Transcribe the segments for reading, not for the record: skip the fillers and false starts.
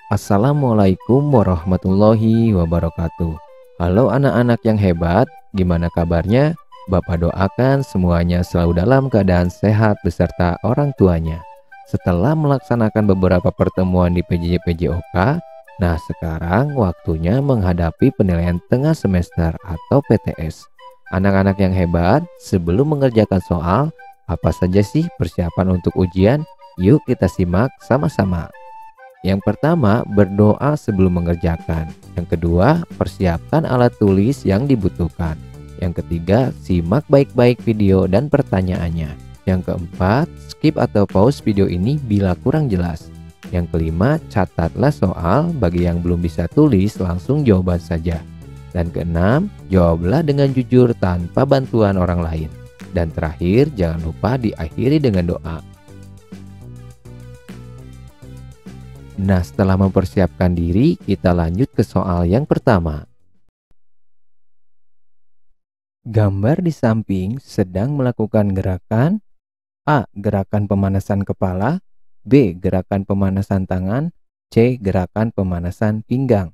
Assalamualaikum warahmatullahi wabarakatuh. Halo anak-anak yang hebat, gimana kabarnya? Bapak doakan semuanya selalu dalam keadaan sehat beserta orang tuanya. Setelah melaksanakan beberapa pertemuan di PJJ-PJOK, nah sekarang waktunya menghadapi penilaian tengah semester atau PTS. Anak-anak yang hebat, sebelum mengerjakan soal, apa saja sih persiapan untuk ujian? Yuk kita simak sama-sama. Yang pertama, berdoa sebelum mengerjakan. Yang kedua, persiapkan alat tulis yang dibutuhkan. Yang ketiga, simak baik-baik video dan pertanyaannya. Yang keempat, skip atau pause video ini bila kurang jelas. Yang kelima, catatlah soal. Bagi yang belum bisa tulis, langsung jawaban saja. Dan keenam, jawablah dengan jujur tanpa bantuan orang lain. Dan terakhir, jangan lupa diakhiri dengan doa. Nah, setelah mempersiapkan diri, kita lanjut ke soal yang pertama. Gambar di samping sedang melakukan gerakan A. Gerakan pemanasan kepala, B. Gerakan pemanasan tangan, C. Gerakan pemanasan pinggang.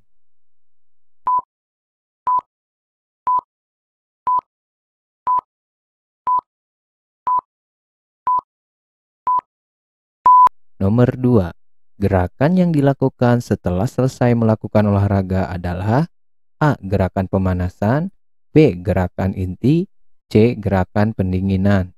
Nomor 2. Gerakan yang dilakukan setelah selesai melakukan olahraga adalah A. Gerakan pemanasan, B. Gerakan inti, C. Gerakan pendinginan.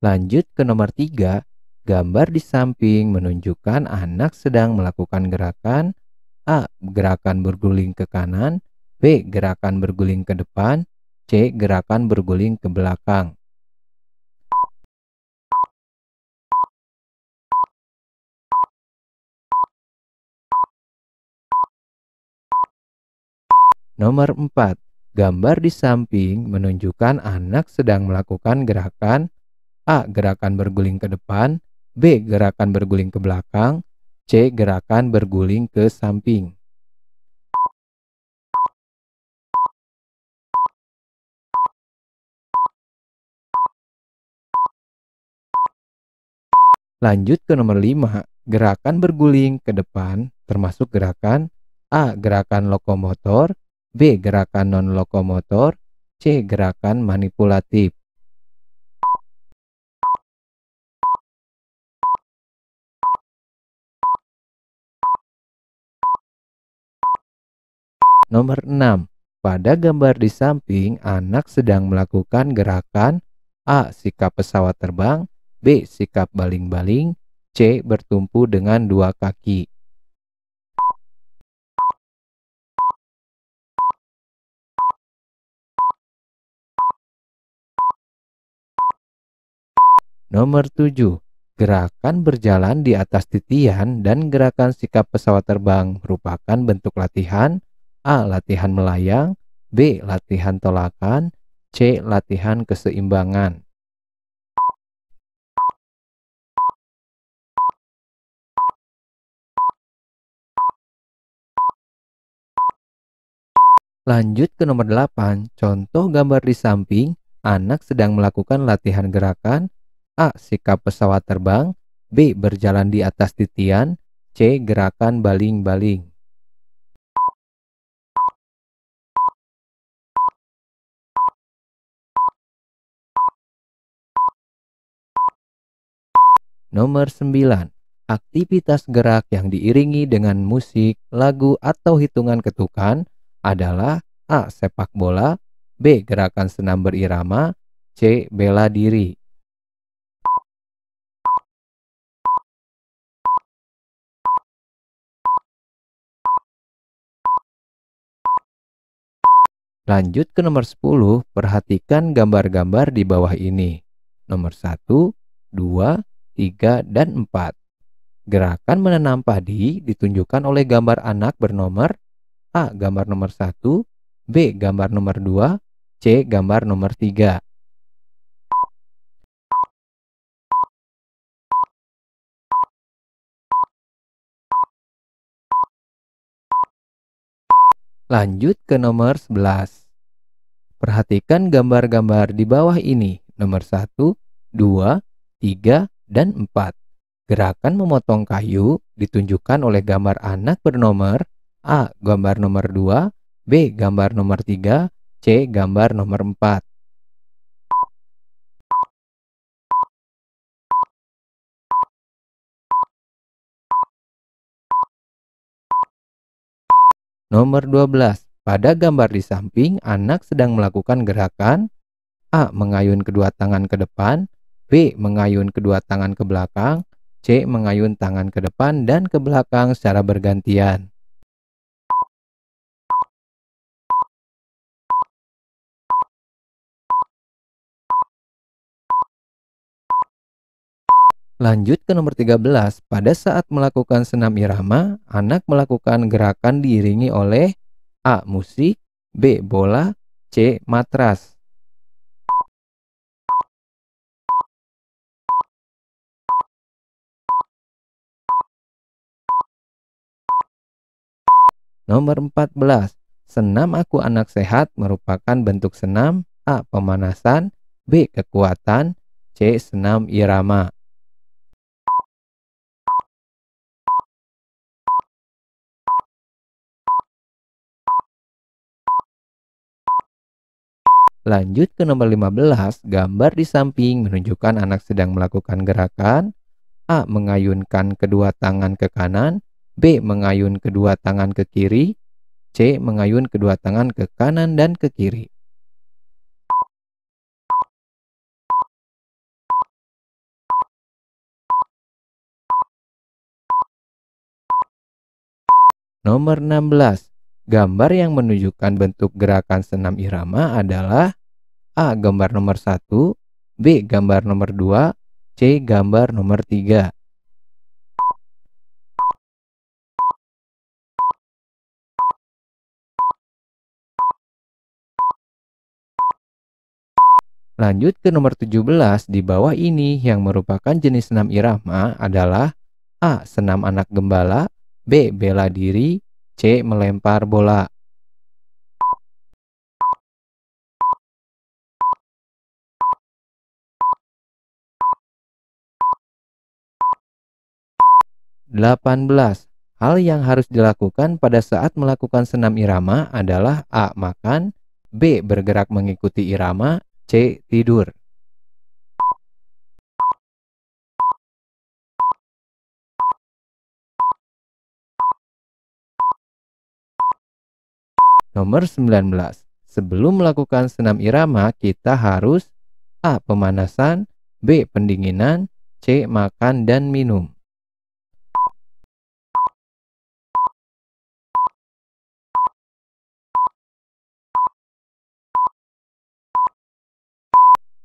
Lanjut ke nomor 3. Gambar di samping menunjukkan anak sedang melakukan gerakan A. Gerakan berguling ke kanan, B. Gerakan berguling ke depan, C. Gerakan berguling ke belakang. Nomor 4. Gambar di samping menunjukkan anak sedang melakukan gerakan A. Gerakan berguling ke depan, B. Gerakan berguling ke belakang, C. Gerakan berguling ke samping. Lanjut ke nomor 5. Gerakan berguling ke depan termasuk gerakan A. Gerakan lokomotor, B. Gerakan non-lokomotor, C. Gerakan manipulatif. Nomor 6. Pada gambar di samping, anak sedang melakukan gerakan A. Sikap pesawat terbang, B. Sikap baling-baling, C. Bertumpu dengan dua kaki. Nomor 7. Gerakan berjalan di atas titian dan gerakan sikap pesawat terbang merupakan bentuk latihan A. Latihan melayang, B. Latihan tolakan, C. Latihan keseimbangan. Lanjut ke nomor 8. Contoh gambar di samping, anak sedang melakukan latihan gerakan A. Sikap pesawat terbang, B. Berjalan di atas titian, C. Gerakan baling-baling. Nomor 9. Aktivitas gerak yang diiringi dengan musik, lagu, atau hitungan ketukan adalah A. Sepak bola, B. Gerakan senam berirama, C. Bela diri. Lanjut ke nomor 10, perhatikan gambar-gambar di bawah ini. Nomor 1, 2, 3, dan 4. Gerakan menanam padi ditunjukkan oleh gambar anak bernomor A. Gambar nomor 1, B. Gambar nomor 2, C. Gambar nomor 3. Lanjut ke nomor 11. Perhatikan gambar-gambar di bawah ini, nomor 1, 2, 3, dan 4. Gerakan memotong kayu ditunjukkan oleh gambar anak bernomor A. Gambar nomor 2, B. Gambar nomor 3, C. Gambar nomor 4. Nomor 12. Pada gambar di samping, anak sedang melakukan gerakan A. Mengayun kedua tangan ke depan, B. Mengayun kedua tangan ke belakang, C. Mengayun tangan ke depan dan ke belakang secara bergantian. Lanjut ke nomor 13. Pada saat melakukan senam irama, anak melakukan gerakan diiringi oleh A. Musik, B. Bola, C. Matras. Nomor 14. Senam aku anak sehat merupakan bentuk senam A. Pemanasan, B. Kekuatan, C. Senam irama. Lanjut ke nomor 15. Gambar di samping menunjukkan anak sedang melakukan gerakan A. Mengayunkan kedua tangan ke kanan, B. Mengayun kedua tangan ke kiri, C. Mengayun kedua tangan ke kanan dan ke kiri. Nomor 16. Gambar yang menunjukkan bentuk gerakan senam irama adalah A. Gambar nomor 1, B. Gambar nomor 2, C. Gambar nomor 3. Lanjut ke nomor 17. Di bawah ini yang merupakan jenis senam irama adalah A. Senam anak gembala, B. Bela diri, C. Melempar bola. Delapan belas. Hal yang harus dilakukan pada saat melakukan senam irama adalah A. Makan, B. Bergerak mengikuti irama, C. Tidur. Nomor 19. Sebelum melakukan senam irama, kita harus A. Pemanasan, B. Pendinginan, C. Makan dan minum.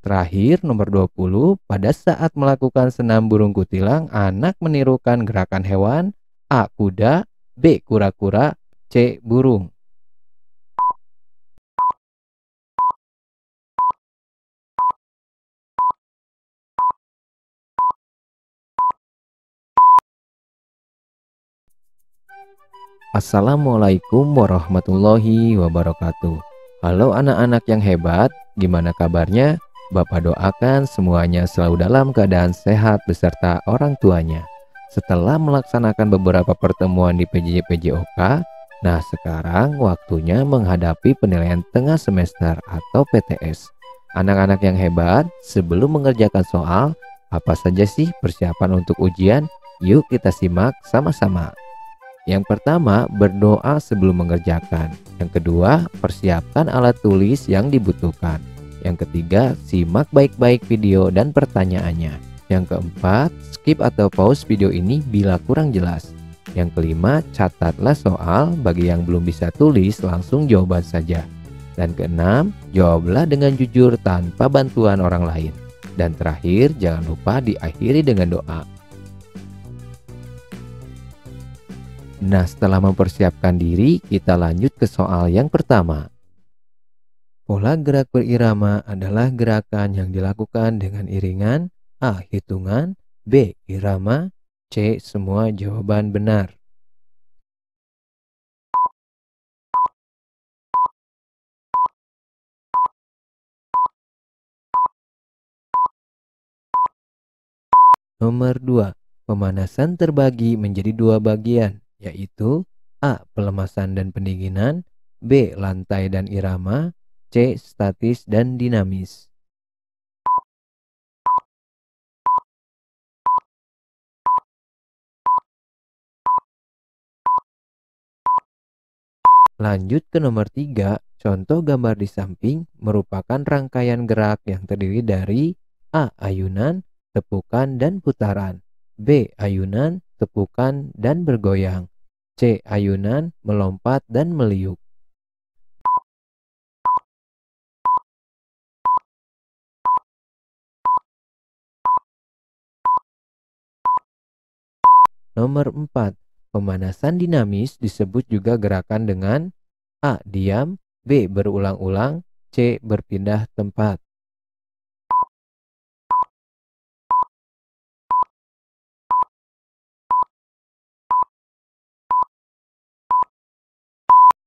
Terakhir, nomor 20. Pada saat melakukan senam burung kutilang, anak menirukan gerakan hewan A. Kuda, B. Kura-kura, C. Burung. Assalamualaikum warahmatullahi wabarakatuh. Halo anak-anak yang hebat, gimana kabarnya? Bapak doakan semuanya selalu dalam keadaan sehat beserta orang tuanya. Setelah melaksanakan beberapa pertemuan di PJJ-PJOK, nah sekarang waktunya menghadapi penilaian tengah semester atau PTS. Anak-anak yang hebat, sebelum mengerjakan soal, apa saja sih persiapan untuk ujian? Yuk kita simak sama-sama. Yang pertama, berdoa sebelum mengerjakan. Yang kedua, persiapkan alat tulis yang dibutuhkan. Yang ketiga, simak baik-baik video dan pertanyaannya. Yang keempat, skip atau pause video ini bila kurang jelas. Yang kelima, catatlah soal. Bagi yang belum bisa tulis, langsung jawaban saja. Dan keenam, jawablah dengan jujur tanpa bantuan orang lain. Dan terakhir, jangan lupa diakhiri dengan doa. Nah, setelah mempersiapkan diri, kita lanjut ke soal yang pertama. Pola gerak berirama adalah gerakan yang dilakukan dengan iringan A. Hitungan, B. Irama, C. Semua jawaban benar. Nomor 2, pemanasan terbagi menjadi dua bagian, yaitu A. Pelemasan dan pendinginan, B. Lantai dan irama, C. Statis dan dinamis. Lanjut ke nomor 3, contoh gambar di samping merupakan rangkaian gerak yang terdiri dari A. Ayunan, tepukan, dan putaran, B. Ayunan, tepukan, dan bergoyang, C. Ayunan, melompat, dan meliuk. Nomor 4, pemanasan dinamis disebut juga gerakan dengan A. Diam, B. Berulang-ulang, C. Berpindah tempat.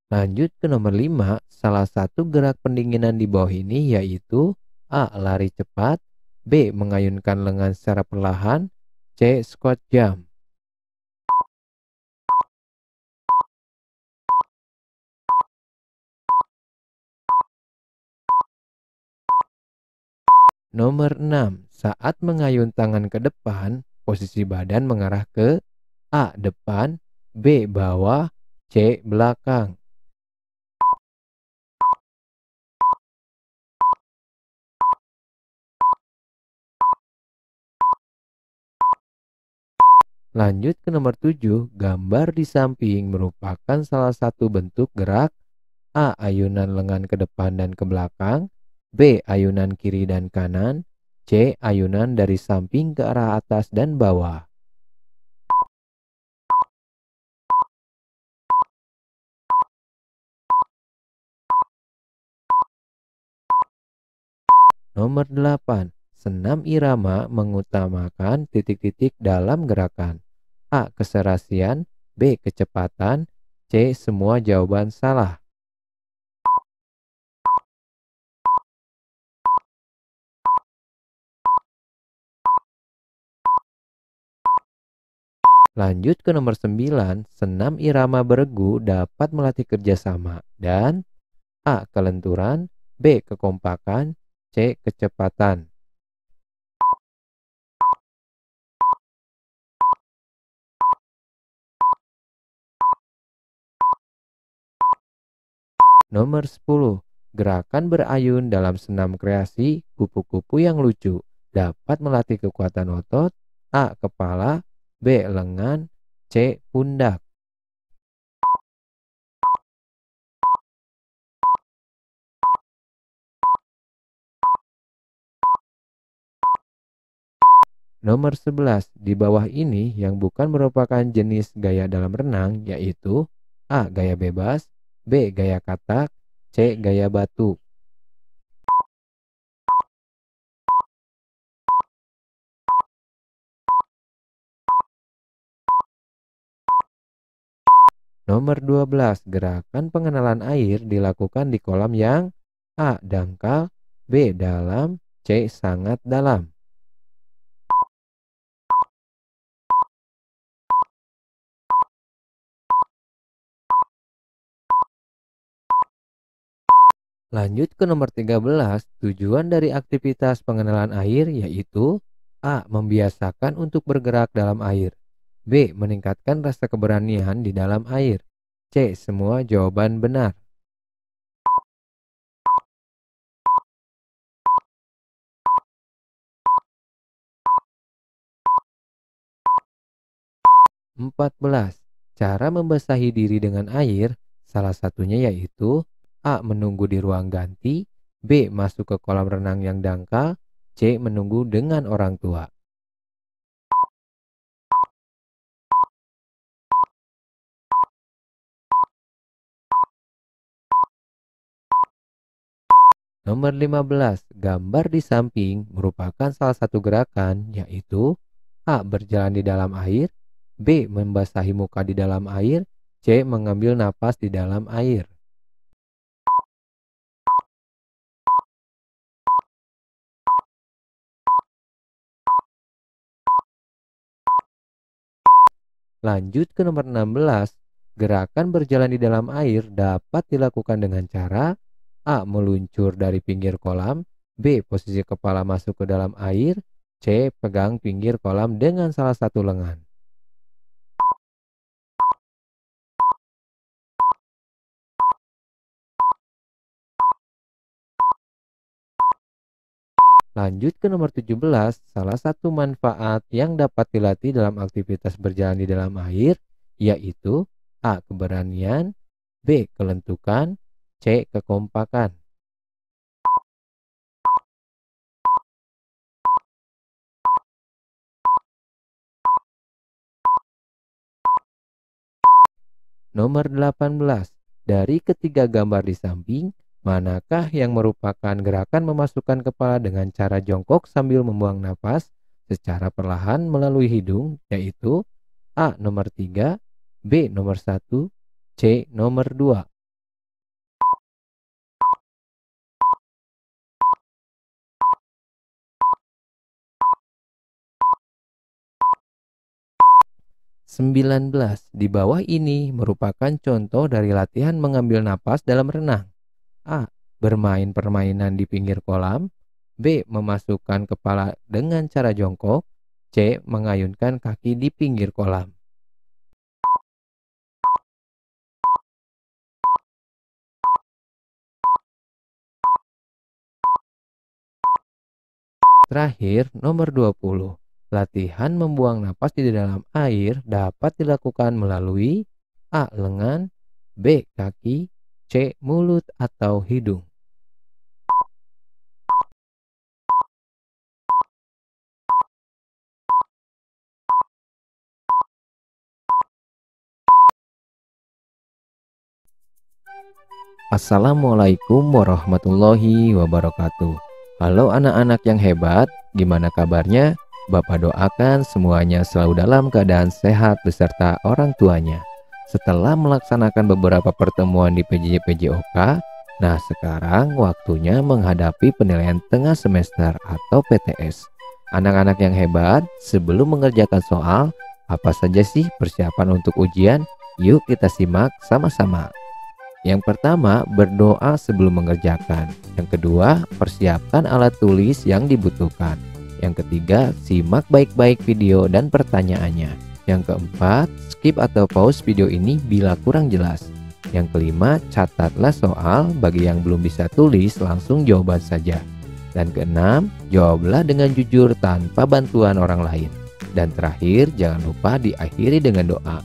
Lanjut ke nomor 5, salah satu gerak pendinginan di bawah ini yaitu A. Lari cepat, B. Mengayunkan lengan secara perlahan, C. Squat jump. Nomor 6, saat mengayun tangan ke depan, posisi badan mengarah ke A. Depan, B. Bawah, C. Belakang. Lanjut ke nomor 7, gambar di samping merupakan salah satu bentuk gerak A. Ayunan lengan ke depan dan ke belakang, B. Ayunan kiri dan kanan, C. Ayunan dari samping ke arah atas dan bawah. Nomor 8, senam irama mengutamakan titik-titik dalam gerakan. A. Keserasian, B. Kecepatan, C. Semua jawaban salah. Lanjut ke nomor 9, senam irama beregu dapat melatih kerjasama dan A. Kelenturan, B. Kekompakan, C. Kecepatan. Nomor 10, gerakan berayun dalam senam kreasi kupu-kupu yang lucu dapat melatih kekuatan otot A. Kepala, B. Lengan, C. Pundak. Nomor 11, di bawah ini yang bukan merupakan jenis gaya dalam renang yaitu A. Gaya bebas, B. Gaya katak, C. Gaya batu. Nomor 12, gerakan pengenalan air dilakukan di kolam yang A. Dangkal, B. Dalam, C. Sangat dalam. Lanjut ke nomor 13, tujuan dari aktivitas pengenalan air yaitu A. Membiasakan untuk bergerak dalam air, B. Meningkatkan rasa keberanian di dalam air, C. Semua jawaban benar. Empat belas, cara membasahi diri dengan air, salah satunya yaitu A. Menunggu di ruang ganti, B. Masuk ke kolam renang yang dangkal, C. Menunggu dengan orang tua. Nomor 15, gambar di samping merupakan salah satu gerakan yaitu A. Berjalan di dalam air, B. Membasahi muka di dalam air, C. Mengambil napas di dalam air. Lanjut ke nomor 16. Gerakan berjalan di dalam air dapat dilakukan dengan cara A. Meluncur dari pinggir kolam, B. Posisi kepala masuk ke dalam air, C. Pegang pinggir kolam dengan salah satu lengan. Lanjut ke nomor 17, salah satu manfaat yang dapat dilatih dalam aktivitas berjalan di dalam air yaitu A. Keberanian, B. Kelentukan, C. Kekompakan. Nomor 18, dari ketiga gambar di samping, manakah yang merupakan gerakan memasukkan kepala dengan cara jongkok sambil membuang napas secara perlahan melalui hidung, yaitu A. Nomor 3, B. Nomor 1, C. Nomor 2. 19. Di bawah ini merupakan contoh dari latihan mengambil napas dalam renang. A. Bermain permainan di pinggir kolam. B. Memasukkan kepala dengan cara jongkok. C. Mengayunkan kaki di pinggir kolam. Terakhir, nomor 20. Latihan membuang napas di dalam air dapat dilakukan melalui A. Lengan, B. Kaki, C. Mulut atau hidung. Assalamualaikum warahmatullahi wabarakatuh. Halo anak-anak yang hebat, gimana kabarnya? Bapak doakan semuanya selalu dalam keadaan sehat beserta orang tuanya. Setelah melaksanakan beberapa pertemuan di PJJ-PJOK, nah sekarang waktunya menghadapi penilaian tengah semester atau PTS. Anak-anak yang hebat, sebelum mengerjakan soal, apa saja sih persiapan untuk ujian? Yuk kita simak sama-sama. Yang pertama, berdoa sebelum mengerjakan. Yang kedua, persiapkan alat tulis yang dibutuhkan. Yang ketiga, simak baik-baik video dan pertanyaannya. Yang keempat, skip atau pause video ini bila kurang jelas. Yang kelima, catatlah soal. Bagi yang belum bisa tulis, langsung jawaban saja. Dan keenam, jawablah dengan jujur tanpa bantuan orang lain. Dan terakhir, jangan lupa diakhiri dengan doa.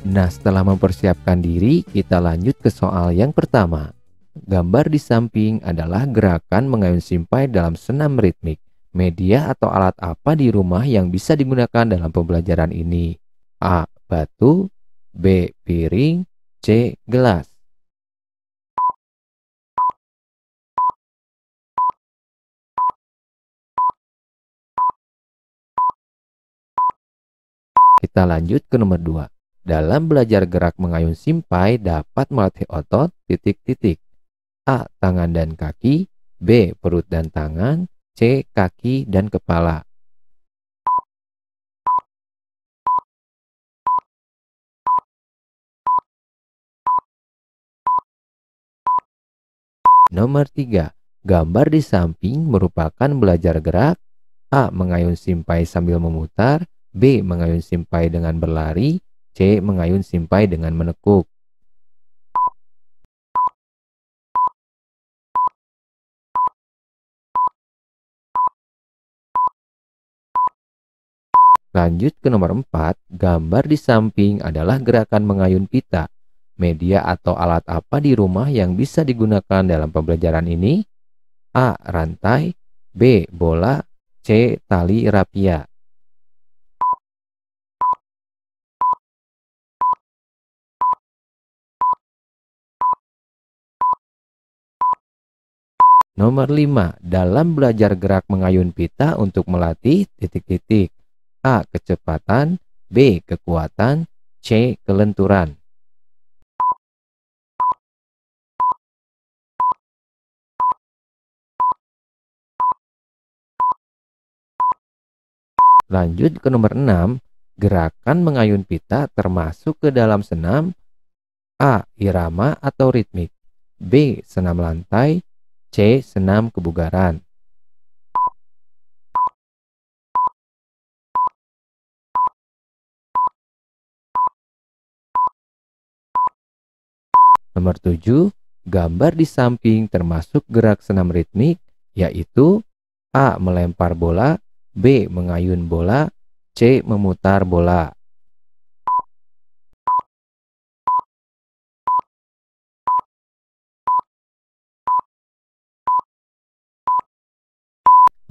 Nah, setelah mempersiapkan diri, kita lanjut ke soal yang pertama. Gambar di samping adalah gerakan mengayun simpai dalam senam ritmik. Media atau alat apa di rumah yang bisa digunakan dalam pembelajaran ini? A. Batu, B. Piring, C. Gelas. Kita lanjut ke nomor 2. Dalam belajar gerak mengayun simpai dapat melatih otot titik-titik. A. Tangan dan kaki, B. Perut dan tangan, C. Kaki dan kepala. Nomor 3. Gambar di samping merupakan belajar gerak. A. Mengayun simpai sambil memutar, B. Mengayun simpai dengan berlari, C. Mengayun simpai dengan menekuk. Lanjut ke nomor 4. Gambar di samping adalah gerakan mengayun pita. Media atau alat apa di rumah yang bisa digunakan dalam pembelajaran ini? A. Rantai, B. Bola, C. Tali rapia. Nomor 5. Dalam belajar gerak mengayun pita untuk melatih titik-titik. A. Kecepatan, B. Kekuatan, C. Kelenturan. Lanjut ke nomor 6, gerakan mengayun pita termasuk ke dalam senam: A. Irama atau ritmik, B. Senam lantai, C. Senam kebugaran. Nomor 7, gambar di samping termasuk gerak senam ritmik, yaitu A. Melempar bola, B. Mengayun bola, C. Memutar bola.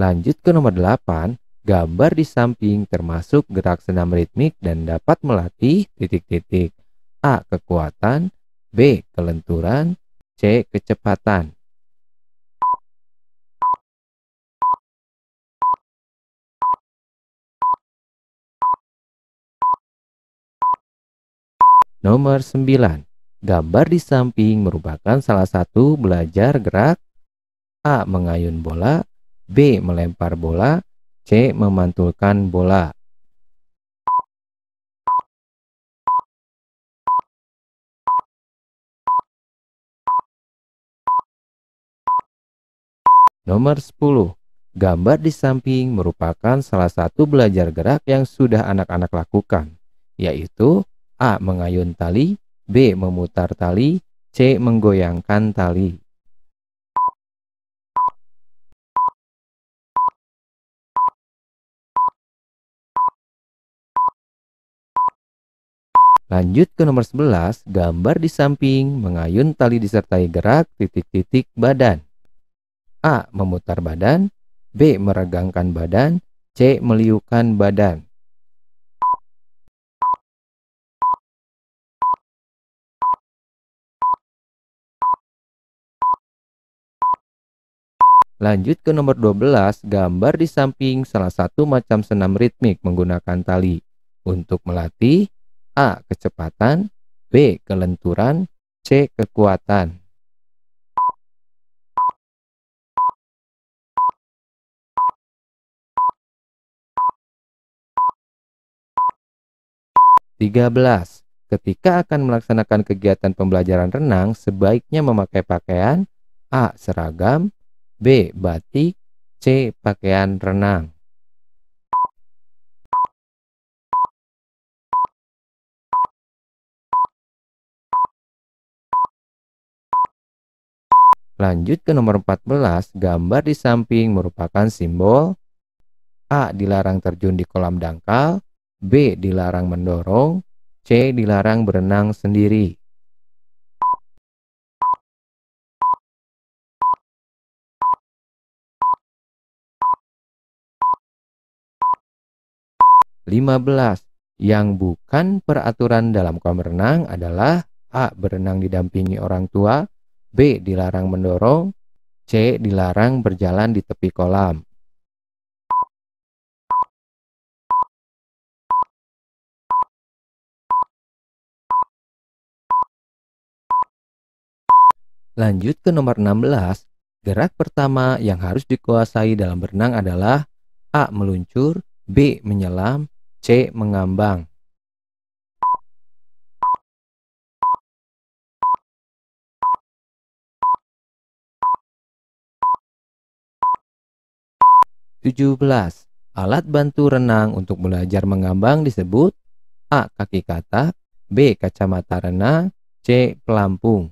Lanjut ke nomor 8, gambar di samping termasuk gerak senam ritmik dan dapat melatih titik-titik: A. Kekuatan, B. Kelenturan, C. Kecepatan. Nomor 9, gambar di samping merupakan salah satu belajar gerak: A. Mengayun bola, B. Melempar bola, C. Memantulkan bola. Nomor 10, gambar di samping merupakan salah satu belajar gerak yang sudah anak-anak lakukan, yaitu A. Mengayun tali, B. Memutar tali, C. Menggoyangkan tali. Lanjut ke nomor 11, gambar di samping mengayun tali disertai gerak titik-titik badan: A. Memutar badan, B. Meregangkan badan, C. Meliukan badan. Lanjut ke nomor 12, gambar di samping salah satu macam senam ritmik menggunakan tali untuk melatih: A. Kecepatan, B. Kelenturan, C. Kekuatan. Tiga belas, ketika akan melaksanakan kegiatan pembelajaran renang, sebaiknya memakai pakaian: A. Seragam, B. Batik, C. Pakaian renang. Lanjut ke nomor 14, gambar di samping merupakan simbol: A. Dilarang terjun di kolam dangkal, B. Dilarang mendorong, C. Dilarang berenang sendiri. 15, yang bukan peraturan dalam kolam renang adalah: A. Berenang didampingi orang tua, B. Dilarang mendorong, C. Dilarang berjalan di tepi kolam. Lanjut ke nomor 16, gerak pertama yang harus dikuasai dalam berenang adalah: A. Meluncur, B. Menyelam, C. Mengambang. 17, alat bantu renang untuk belajar mengambang disebut: A. Kaki katak, B. Kacamata renang, C. Pelampung.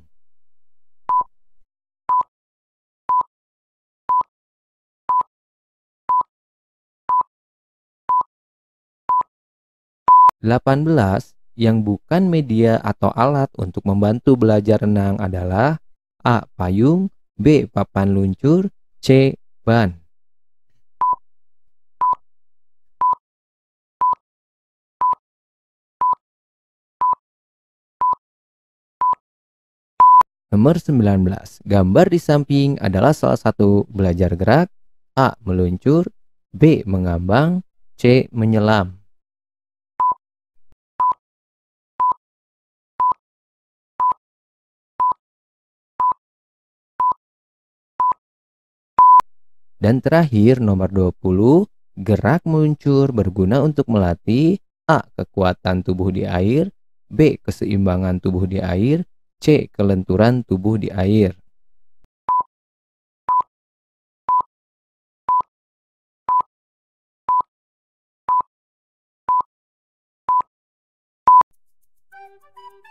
18, yang bukan media atau alat untuk membantu belajar renang adalah: A. Payung, B. Papan luncur, C. Ban. 19, gambar di samping adalah salah satu belajar gerak: A. Meluncur, B. Mengambang, C. Menyelam. 'Dan terakhir nomor 20, Gerak meluncur berguna untuk melatih A. Kekuatan tubuh di air, B. Keseimbangan tubuh di air, C. Kelenturan tubuh di air.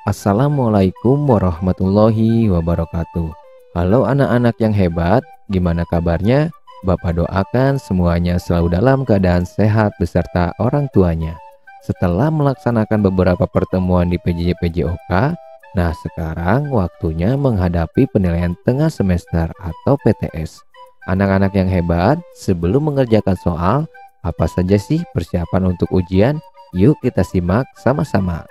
Assalamualaikum warahmatullahi wabarakatuh. Halo anak-anak yang hebat, gimana kabarnya? Bapak doakan semuanya selalu dalam keadaan sehat beserta orang tuanya. Setelah melaksanakan beberapa pertemuan di PJJ-PJOK, nah sekarang waktunya menghadapi penilaian tengah semester atau PTS. Anak-anak yang hebat, sebelum mengerjakan soal, apa saja sih persiapan untuk ujian? Yuk kita simak sama-sama.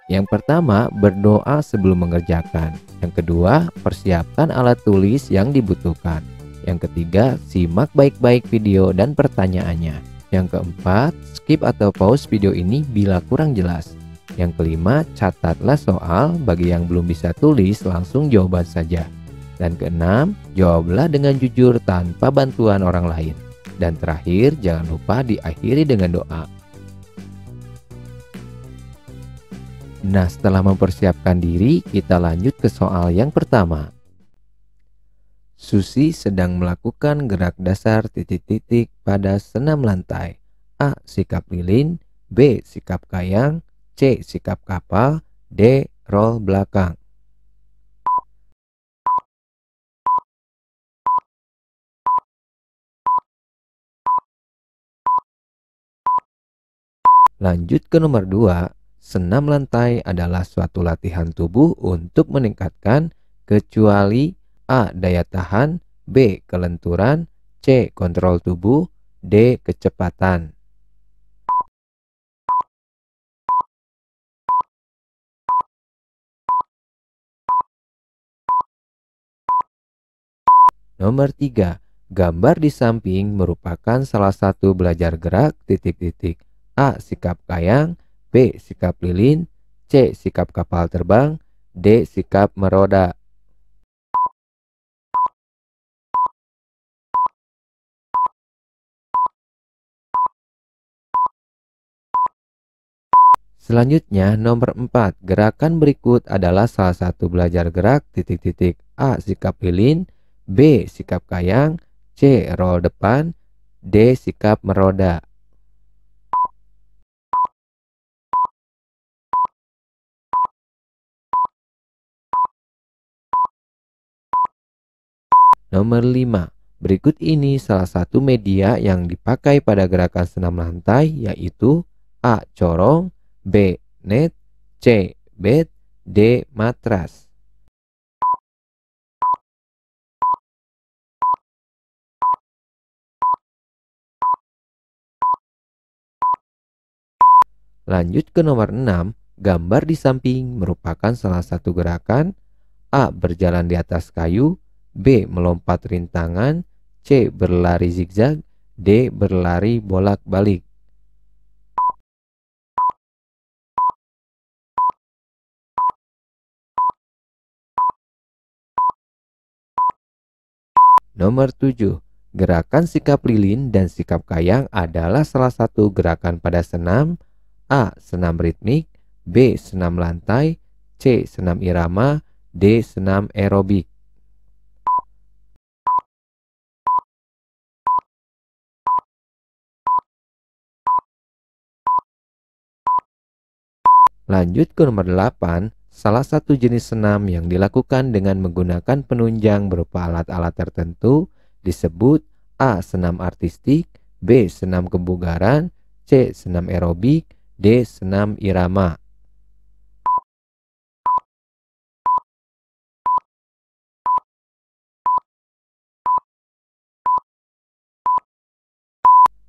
Yang pertama, berdoa sebelum mengerjakan. Yang kedua, persiapkan alat tulis yang dibutuhkan. Yang ketiga, simak baik-baik video dan pertanyaannya. Yang keempat, skip atau pause video ini bila kurang jelas. Yang kelima, catatlah soal. Bagi yang belum bisa tulis, langsung jawaban saja. Dan keenam, jawablah dengan jujur tanpa bantuan orang lain. Dan terakhir, jangan lupa diakhiri dengan doa. Nah, setelah mempersiapkan diri, kita lanjut ke soal yang pertama. Susi sedang melakukan gerak dasar titik-titik pada senam lantai. A. Sikap lilin, B. Sikap kayang, C. Sikap kapal, D. Roll belakang. Lanjut ke nomor 2. Senam lantai adalah suatu latihan tubuh untuk meningkatkan kecuali A. Daya tahan, B. Kelenturan, C. Kontrol tubuh, D. Kecepatan. Nomor 3. Gambar di samping merupakan salah satu belajar gerak titik-titik. A. Sikap kayang, B. Sikap lilin, C. Sikap kapal terbang, D. Sikap meroda. Selanjutnya nomor 4. Gerakan berikut adalah salah satu belajar gerak titik-titik. A. Sikap lilin, B. Sikap kayang, C. Roll depan, D. Sikap meroda. Nomor 5. Berikut ini salah satu media yang dipakai pada gerakan senam lantai, yaitu A. Corong, B. Net, C. Bed, D. Matras. Lanjut ke nomor 6. Gambar di samping merupakan salah satu gerakan. A. Berjalan di atas kayu, B. Melompat rintangan, C. Berlari zigzag, D. Berlari bolak-balik. Nomor 7. Gerakan sikap lilin dan sikap kayang adalah salah satu gerakan pada senam. A. Senam ritmik, B. Senam lantai, C. Senam irama, D. Senam aerobik. Lanjut ke nomor 8. Salah satu jenis senam yang dilakukan dengan menggunakan penunjang berupa alat-alat tertentu disebut A. Senam artistik, B. Senam kebugaran, C. Senam aerobik, D. Senam irama.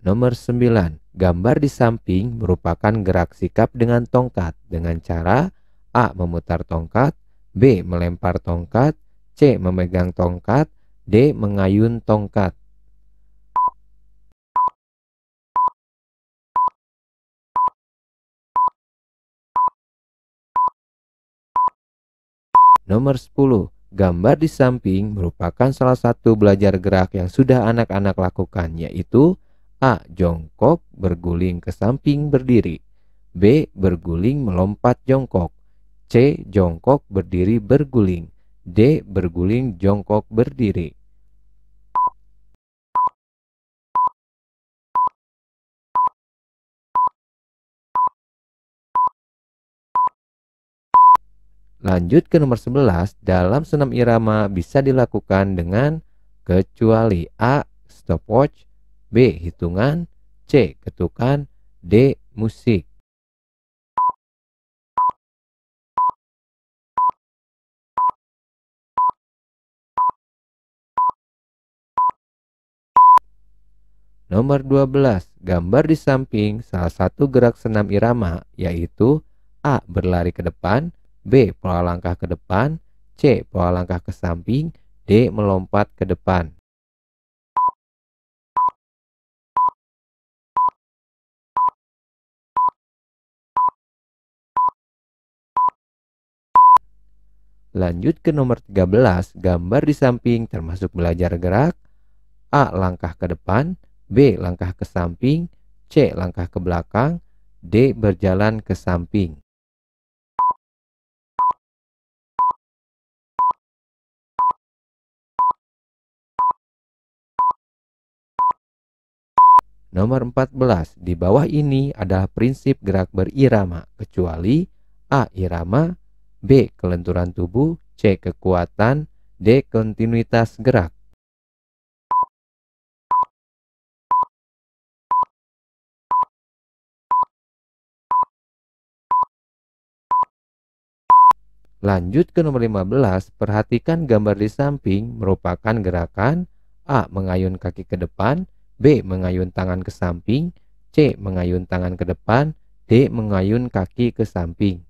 Nomor 9. Gambar di samping merupakan gerak sikap dengan tongkat dengan cara A. Memutar tongkat, B. Melempar tongkat, C. Memegang tongkat, D. Mengayun tongkat. Nomor 10. Gambar di samping merupakan salah satu belajar gerak yang sudah anak-anak lakukan, yaitu A. Jongkok berguling ke samping berdiri. B. Berguling melompat jongkok. C. Jongkok berdiri berguling. D. Berguling jongkok berdiri. Lanjut ke nomor 11, dalam senam irama bisa dilakukan dengan kecuali A. Stopwatch, B. Hitungan, C. Ketukan, D. Musik. Nomor 12, gambar di samping salah satu gerak senam irama yaitu A. Berlari ke depan, B. Pola langkah ke depan, C. Pola langkah ke samping, D. Melompat ke depan. Lanjut ke nomor 13, gambar di samping termasuk belajar gerak. A. Langkah ke depan, B. Langkah ke samping, C. Langkah ke belakang, D. Berjalan ke samping. Nomor 14, di bawah ini adalah prinsip gerak berirama, kecuali A. Irama, B. Kelenturan tubuh, C. Kekuatan, D. Kontinuitas gerak. Lanjut ke nomor 15, perhatikan gambar di samping merupakan gerakan A. Mengayun kaki ke depan, B. Mengayun tangan ke samping, C. Mengayun tangan ke depan, D. Mengayun kaki ke samping.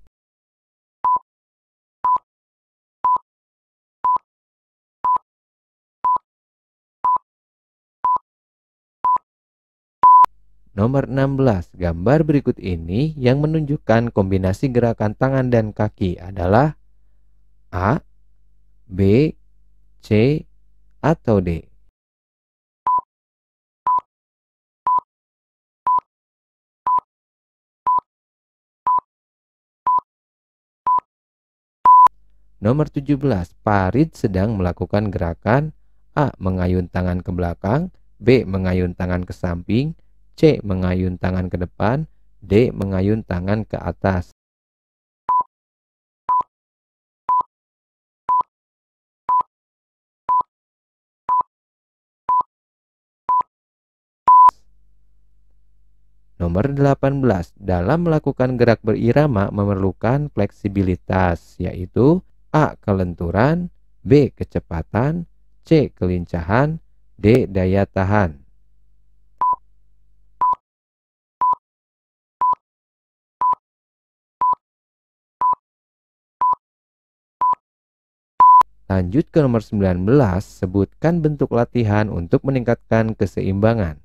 Nomor 16, gambar berikut ini yang menunjukkan kombinasi gerakan tangan dan kaki adalah A, B, C, atau D. Nomor 17, Farid sedang melakukan gerakan A. Mengayun tangan ke belakang, B. Mengayun tangan ke samping, C. Mengayun tangan ke depan, D. Mengayun tangan ke atas. Nomor 18, dalam melakukan gerak berirama memerlukan fleksibilitas, yaitu A. Kelenturan, B. Kecepatan, C. Kelincahan, D. Daya tahan. Lanjut ke nomor 19, sebutkan bentuk latihan untuk meningkatkan keseimbangan.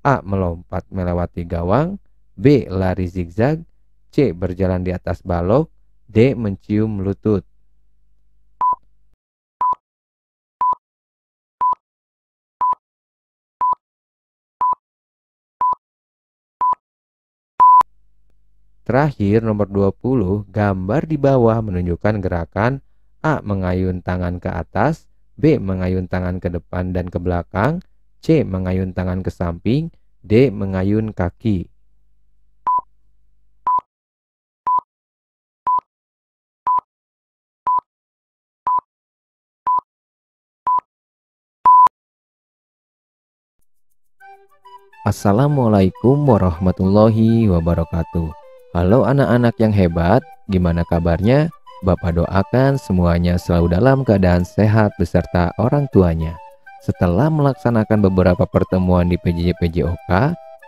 A. Melompat melewati gawang, B. Lari zigzag, C. Berjalan di atas balok, D. Mencium lutut. Terakhir nomor 20, gambar di bawah menunjukkan gerakan A. Mengayun tangan ke atas, B. Mengayun tangan ke depan dan ke belakang, C. Mengayun tangan ke samping, D. Mengayun kaki. Assalamualaikum warahmatullahi wabarakatuh. Halo anak-anak yang hebat, gimana kabarnya? Bapak doakan semuanya selalu dalam keadaan sehat beserta orang tuanya. Setelah melaksanakan beberapa pertemuan di PJJ-PJOK,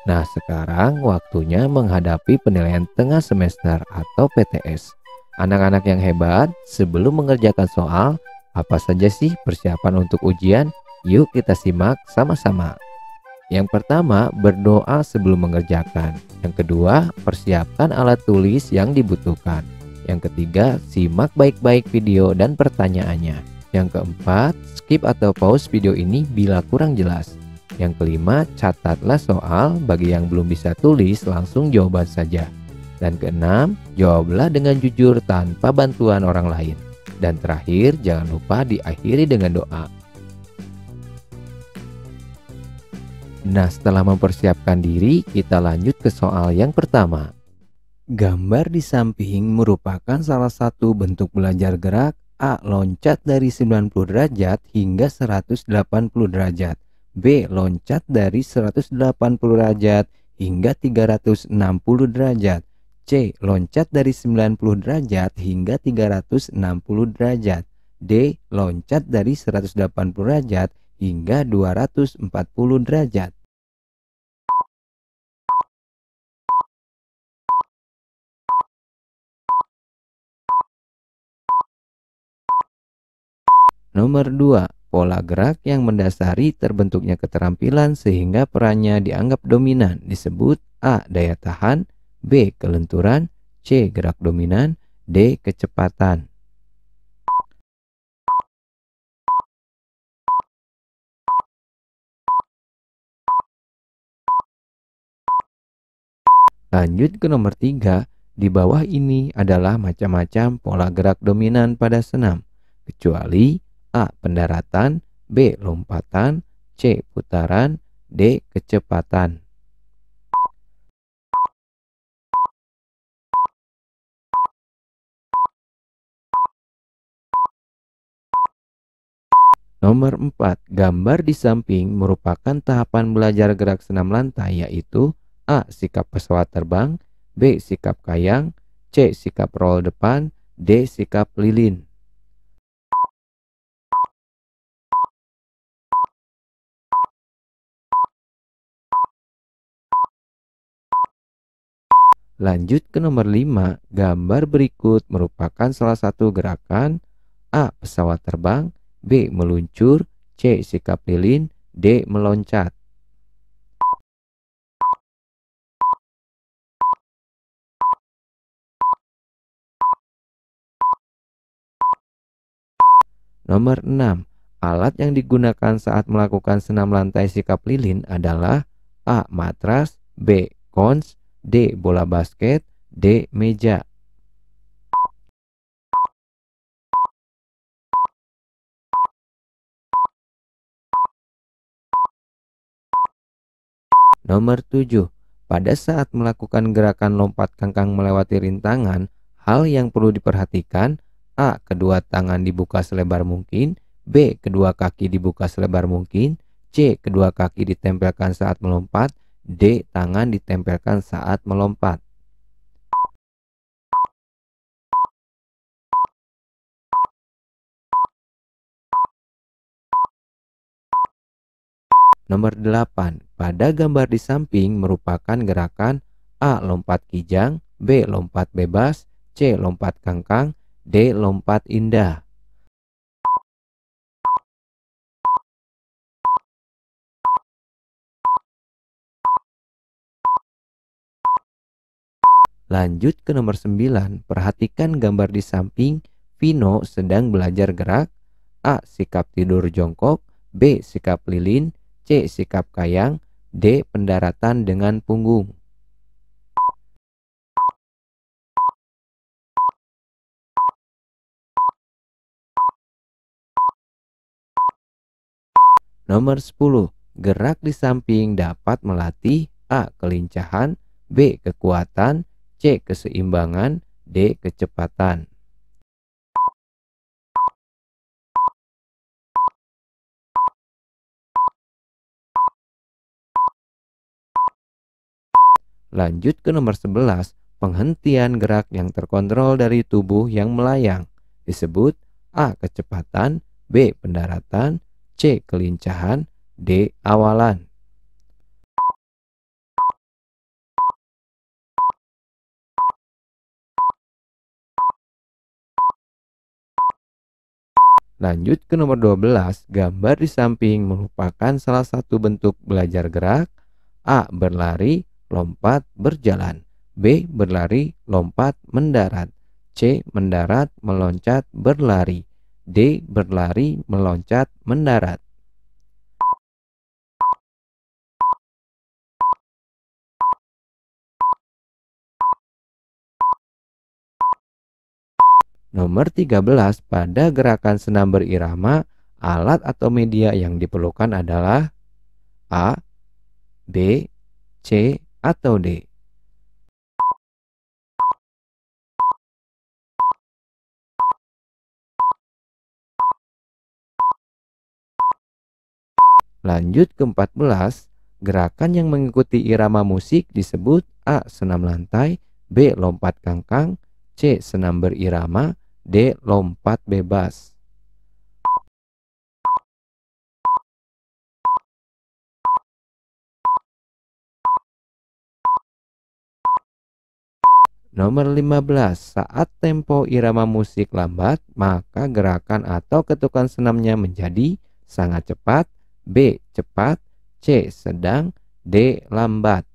nah sekarang waktunya menghadapi penilaian tengah semester atau PTS. Anak-anak yang hebat, sebelum mengerjakan soal, apa saja sih persiapan untuk ujian? Yuk kita simak sama-sama. Yang pertama, berdoa sebelum mengerjakan. Yang kedua, persiapkan alat tulis yang dibutuhkan. Yang ketiga, simak baik-baik video dan pertanyaannya. Yang keempat, skip atau pause video ini bila kurang jelas. Yang kelima, catatlah soal. Bagi yang belum bisa tulis, langsung jawaban saja. Dan keenam, jawablah dengan jujur tanpa bantuan orang lain. Dan terakhir, jangan lupa diakhiri dengan doa. Nah, setelah mempersiapkan diri, kita lanjut ke soal yang pertama. Gambar di samping merupakan salah satu bentuk belajar gerak. A. Loncat dari 90 derajat hingga 180 derajat. B. Loncat dari 180 derajat hingga 360 derajat. C. Loncat dari 90 derajat hingga 360 derajat. D. Loncat dari 180 derajat hingga 240 derajat. Nomor 2. Pola gerak yang mendasari terbentuknya keterampilan sehingga perannya dianggap dominan disebut A. Daya tahan, B. Kelenturan, C. Gerak dominan, D. Kecepatan. Lanjut ke nomor 3. Di bawah ini adalah macam-macam pola gerak dominan pada senam, kecuali A. Pendaratan, B. Lompatan, C. Putaran, D. Kecepatan. Nomor 4. Gambar di samping merupakan tahapan belajar gerak senam lantai, yaitu A. Sikap pesawat terbang, B. Sikap kayang, C. Sikap roll depan, D. Sikap lilin. Lanjut ke nomor 5. Gambar berikut merupakan salah satu gerakan A. Pesawat terbang, B. Meluncur, C. Sikap lilin, D. Meloncat. Nomor 6. Alat yang digunakan saat melakukan senam lantai sikap lilin adalah A. Matras, B. Kons, D. Bola basket, D. Meja. Nomor 7. Pada saat melakukan gerakan lompat kangkang melewati rintangan, hal yang perlu diperhatikan: A. Kedua tangan dibuka selebar mungkin, B. Kedua kaki dibuka selebar mungkin, C. Kedua kaki ditempelkan saat melompat, D. Tangan ditempelkan saat melompat. Nomor 8. Pada gambar di samping merupakan gerakan A. Lompat kijang, B. Lompat bebas, C. Lompat kangkang, D. Lompat indah. Lanjut ke nomor 9. Perhatikan gambar di samping. Vino sedang belajar gerak. A. Sikap tidur jongkok, B. Sikap lilin, C. Sikap kayang, D. Pendaratan dengan punggung. Nomor 10. Gerak di samping dapat melatih A. Kelincahan, B. Kekuatan, C. Keseimbangan, D. Kecepatan. Lanjut ke nomor 11. Penghentian gerak yang terkontrol dari tubuh yang melayang disebut A. Kecepatan, B. Pendaratan, C. Kelincahan, D. Awalan. Lanjut ke nomor 12. Gambar di samping merupakan salah satu bentuk belajar gerak. A. Berlari, lompat, berjalan, B. Berlari, lompat, mendarat, C. Mendarat, meloncat, berlari, D. Berlari, meloncat, mendarat. Nomor 13, pada gerakan senam berirama, alat atau media yang diperlukan adalah A, B, C, atau D. Lanjut ke 14, gerakan yang mengikuti irama musik disebut A. Senam lantai, B. Lompat kangkang, C. Senam berirama, D. Lompat bebas. Nomor 15, saat tempo irama musik lambat, maka gerakan atau ketukan senamnya menjadi sangat cepat, B. Cepat, C. Sedang, D. Lambat.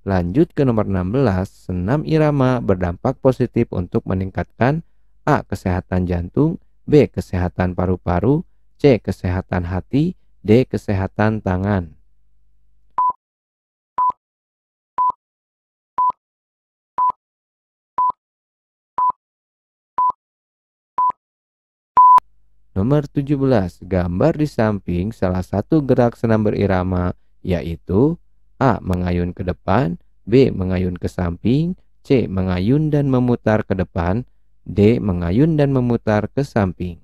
Lanjut ke nomor 16, senam irama berdampak positif untuk meningkatkan A. Kesehatan jantung, B. Kesehatan paru-paru, C. Kesehatan hati, D. Kesehatan tangan. Nomor 17, gambar di samping salah satu gerak senam berirama yaitu A. Mengayun ke depan, B. Mengayun ke samping, C. Mengayun dan memutar ke depan, D. Mengayun dan memutar ke samping.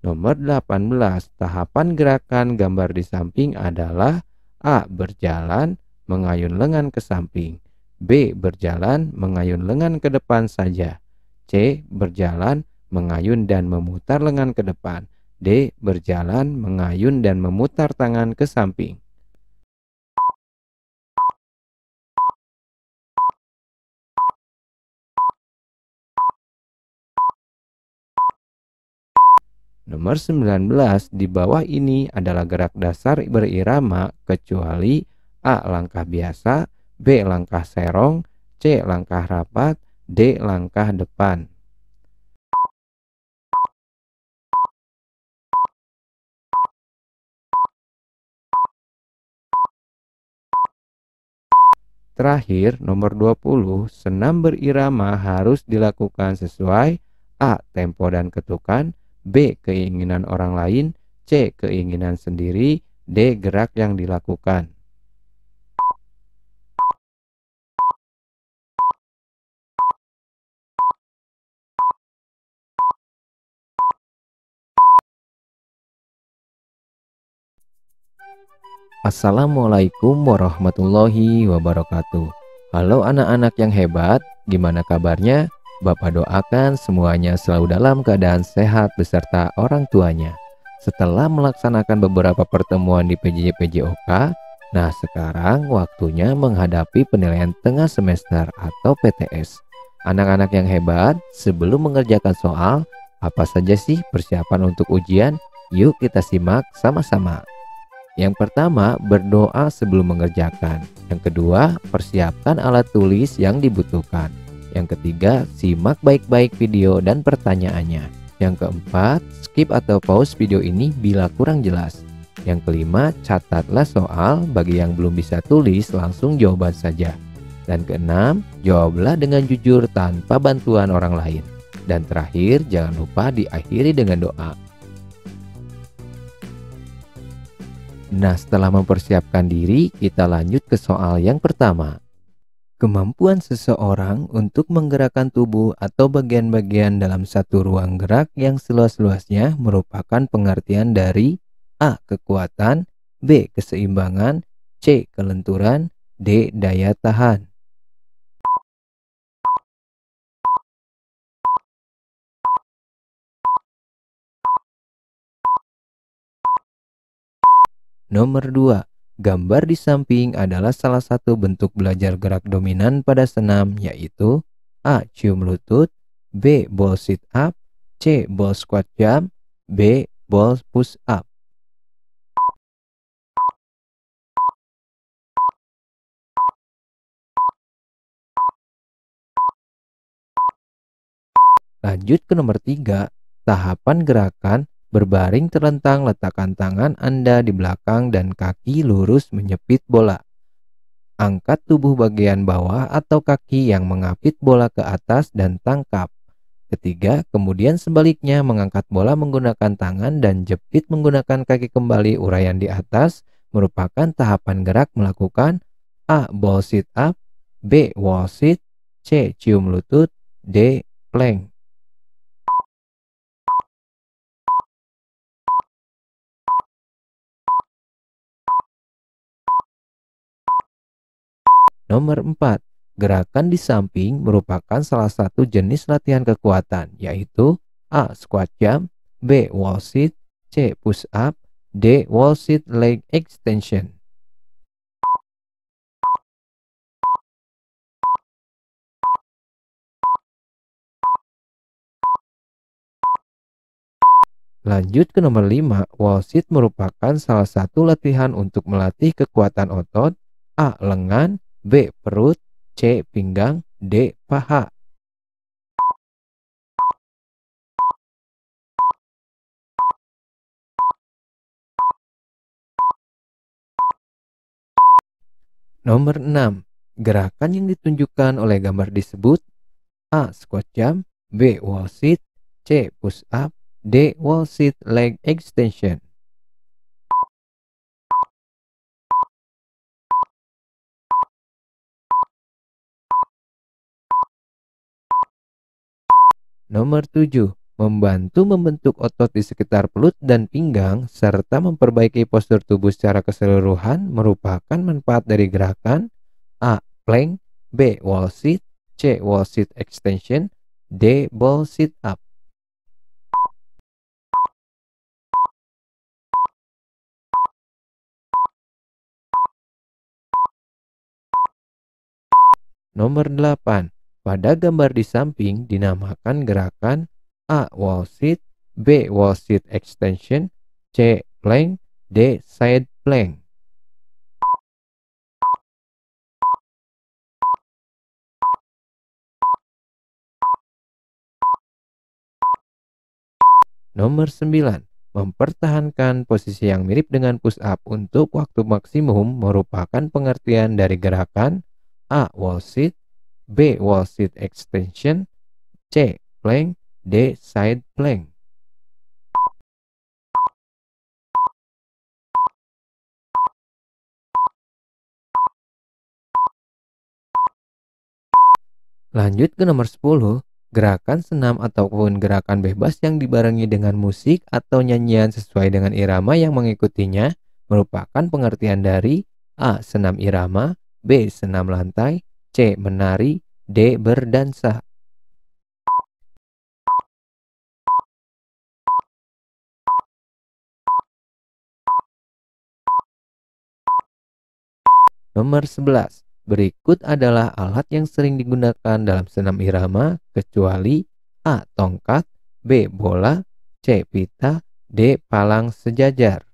Nomor 18, tahapan gerakan gambar di samping adalah A. Berjalan, mengayun lengan ke samping, B. Berjalan, mengayun lengan ke depan saja, C. Berjalan, mengayun dan memutar lengan ke depan, D. Berjalan, mengayun dan memutar tangan ke samping. Nomor 19, di bawah ini adalah gerak dasar berirama kecuali A. Langkah biasa, B. Langkah serong, C. Langkah rapat, D. Langkah depan. Terakhir, nomor 20, senam berirama harus dilakukan sesuai A. Tempo dan ketukan, B. Keinginan orang lain, C. Keinginan sendiri, D. Gerak yang dilakukan. Assalamualaikum warahmatullahi wabarakatuh. Halo anak-anak yang hebat, gimana kabarnya? Bapak doakan semuanya selalu dalam keadaan sehat beserta orang tuanya. Setelah melaksanakan beberapa pertemuan di PJJ-PJOK, nah sekarang waktunya menghadapi penilaian tengah semester atau PTS. Anak-anak yang hebat, sebelum mengerjakan soal, apa saja sih persiapan untuk ujian? Yuk kita simak sama-sama. Yang pertama, berdoa sebelum mengerjakan. Yang kedua, persiapkan alat tulis yang dibutuhkan. Yang ketiga, simak baik-baik video dan pertanyaannya. Yang keempat, skip atau pause video ini bila kurang jelas. Yang kelima, catatlah soal, bagi yang belum bisa tulis langsung jawaban saja. Dan keenam, jawablah dengan jujur tanpa bantuan orang lain. Dan terakhir, jangan lupa diakhiri dengan doa. Nah, setelah mempersiapkan diri, kita lanjut ke soal yang pertama. Kemampuan seseorang untuk menggerakkan tubuh atau bagian-bagian dalam satu ruang gerak yang seluas-luasnya merupakan pengertian dari A. Kekuatan, B. Keseimbangan, C. Kelenturan, D. Daya tahan. Nomor 2. Gambar di samping adalah salah satu bentuk belajar gerak dominan pada senam, yaitu A. Cium lutut, B. Ball sit up, C. Ball squat jump, B. Ball push up. Lanjut ke nomor 3, tahapan gerakan berbaring terlentang, letakkan tangan Anda di belakang dan kaki lurus menyepit bola. Angkat tubuh bagian bawah atau kaki yang mengapit bola ke atas dan tangkap. Ketiga, kemudian sebaliknya mengangkat bola menggunakan tangan dan jepit menggunakan kaki kembali. Uraian di atas merupakan tahapan gerak melakukan A. Ball sit up, B. Wall sit, C. Cium lutut, D. Plank. Nomor 4, gerakan di samping merupakan salah satu jenis latihan kekuatan, yaitu A. Squat jump, B. Wall sit, C. Push up, D. Wall sit leg extension. Lanjut ke nomor 5, wall sit merupakan salah satu latihan untuk melatih kekuatan otot A. Lengan, B. Perut, C. Pinggang, D. Paha. Nomor 6, gerakan yang ditunjukkan oleh gambar disebut A. Squat jump, B. Wall sit, C. Push up, D. Wall sit leg extension. Nomor 7, membantu membentuk otot di sekitar perut dan pinggang serta memperbaiki postur tubuh secara keseluruhan merupakan manfaat dari gerakan A. Plank, B. Wall sit, C. Wall sit extension, D. Ball sit up. Nomor 8, pada gambar di samping dinamakan gerakan A. Wall sit, B. Wall sit extension, C. Plank, D. Side plank. Nomor 9, mempertahankan posisi yang mirip dengan push up untuk waktu maksimum merupakan pengertian dari gerakan A. Wall sit, B. Wall sit extension, C. Plank, D. Side plank. Lanjut ke nomor 10, gerakan senam ataupun gerakan bebas yang dibarengi dengan musik atau nyanyian sesuai dengan irama yang mengikutinya merupakan pengertian dari A. Senam irama, B. Senam lantai, C. Menari, D. Berdansa. Nomor 11, berikut adalah alat yang sering digunakan dalam senam irama kecuali A. Tongkat, B. Bola, C. Pita, D. Palang sejajar.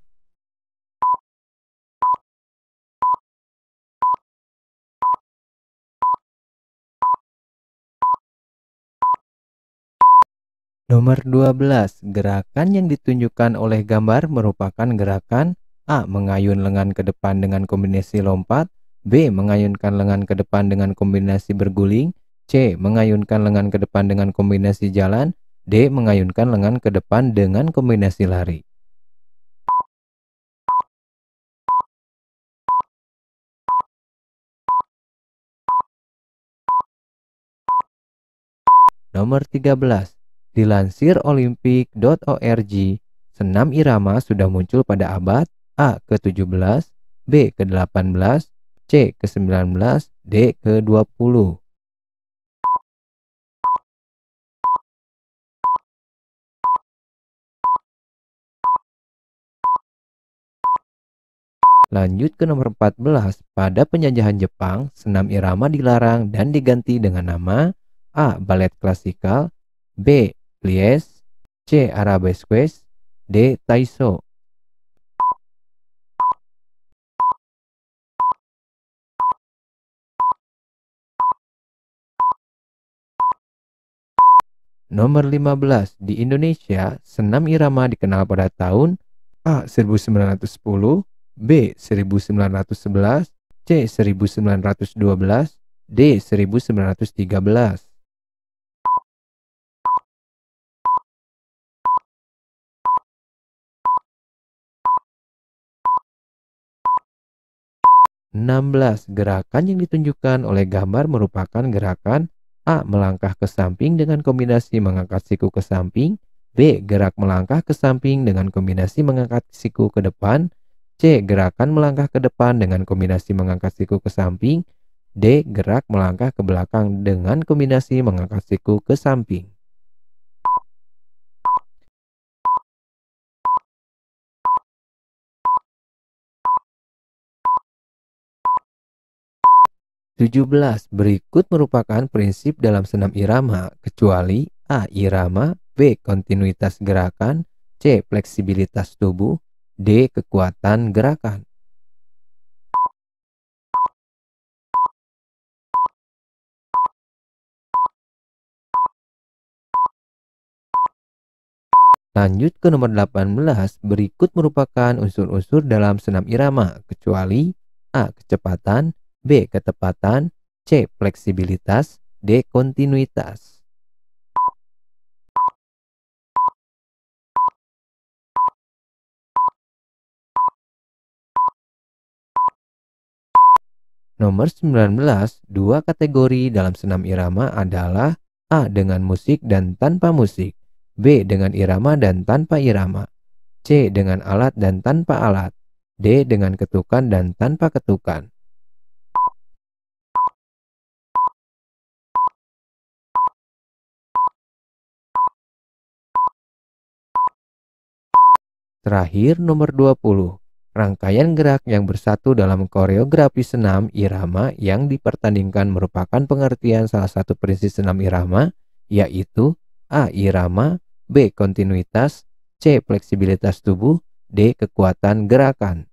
Nomor 12, gerakan yang ditunjukkan oleh gambar merupakan gerakan A. Mengayun lengan ke depan dengan kombinasi lompat, B. Mengayunkan lengan ke depan dengan kombinasi berguling, C. Mengayunkan lengan ke depan dengan kombinasi jalan, D. Mengayunkan lengan ke depan dengan kombinasi lari. Nomor 13, dilansir olimpik.org, senam irama sudah muncul pada abad A. ke-17, B. ke-18, C. ke-19, D. ke-20. Lanjut ke nomor 14, pada penjajahan Jepang, senam irama dilarang dan diganti dengan nama A. Balet klasikal, B. Plies, C. Arabesque, D. Taiso. Nomor 15, di Indonesia, senam irama dikenal pada tahun A. 1910, B. 1911, C. 1912, D. 1913. 16. Gerakan yang ditunjukkan oleh gambar merupakan gerakan A. Melangkah ke samping dengan kombinasi mengangkat siku ke samping, B. Gerak melangkah ke samping dengan kombinasi mengangkat siku ke depan, C. Gerakan melangkah ke depan dengan kombinasi mengangkat siku ke samping, D. Gerak melangkah ke belakang dengan kombinasi mengangkat siku ke samping. 17. Berikut merupakan prinsip dalam senam irama, kecuali A. Irama, B. Kontinuitas gerakan, C. Fleksibilitas tubuh, D. Kekuatan gerakan. Lanjut ke nomor 18, berikut merupakan unsur-unsur dalam senam irama, kecuali A. Kecepatan, B. Ketepatan, C. Fleksibilitas, D. Kontinuitas. Nomor 19, dua kategori dalam senam irama adalah A. Dengan musik dan tanpa musik, B. Dengan irama dan tanpa irama, C. Dengan alat dan tanpa alat, D. Dengan ketukan dan tanpa ketukan. Terakhir, nomor 20. Rangkaian gerak yang bersatu dalam koreografi senam irama yang dipertandingkan merupakan pengertian salah satu prinsip senam irama, yaitu A. Irama, B. Kontinuitas, C. Fleksibilitas tubuh, D. Kekuatan gerakan.